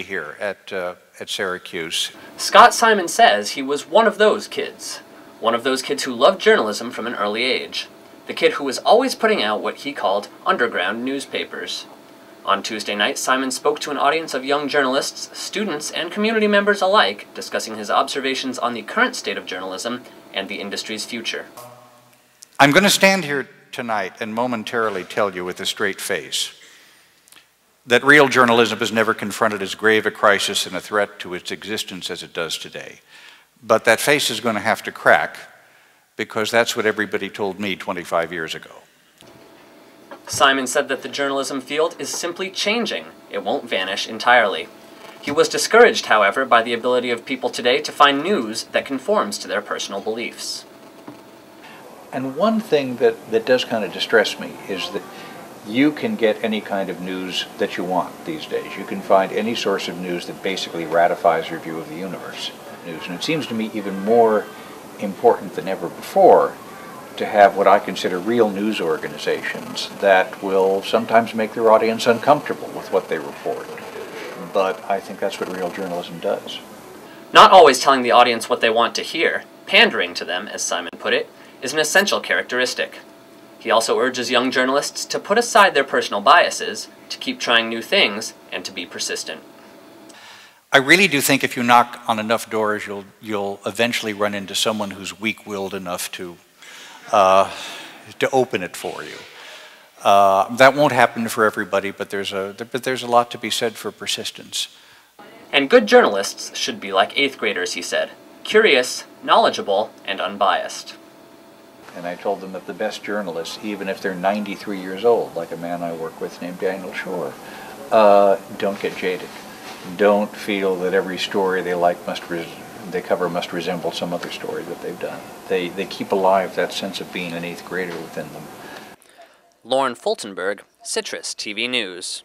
here at Syracuse. Scott Simon says he was one of those kids. One of those kids who loved journalism from an early age. The kid who was always putting out what he called underground newspapers. On Tuesday night, Simon spoke to an audience of young journalists, students, and community members alike, discussing his observations on the current state of journalism and the industry's future. I'm going to stand here tonight and momentarily tell you with a straight face that real journalism has never confronted as grave a crisis and a threat to its existence as it does today. But that face is going to have to crack, because that's what everybody told me 25 years ago. Simon said that the journalism field is simply changing. It won't vanish entirely. He was discouraged, however, by the ability of people today to find news that conforms to their personal beliefs. And one thing that does kind of distress me is that you can get any kind of news that you want these days. You can find any source of news that basically ratifies your view of the universe. And it seems to me even more important than ever before to have what I consider real news organizations that will sometimes make their audience uncomfortable with what they report. But I think that's what real journalism does. Not always telling the audience what they want to hear, pandering to them, as Simon put it, is an essential characteristic. He also urges young journalists to put aside their personal biases, to keep trying new things, and to be persistent. I really do think if you knock on enough doors, you'll eventually run into someone who's weak-willed enough to open it for you. That won't happen for everybody, but there's a lot to be said for persistence. And good journalists should be like 8th graders, he said. Curious, knowledgeable, and unbiased. And I told them that the best journalists, even if they're 93 years old, like a man I work with named Daniel Shore, don't get jaded. Don't feel that every story they cover must resemble some other story that they've done. They keep alive that sense of being an 8th grader within them. Lorne, Fultonburg, CitrusTV News.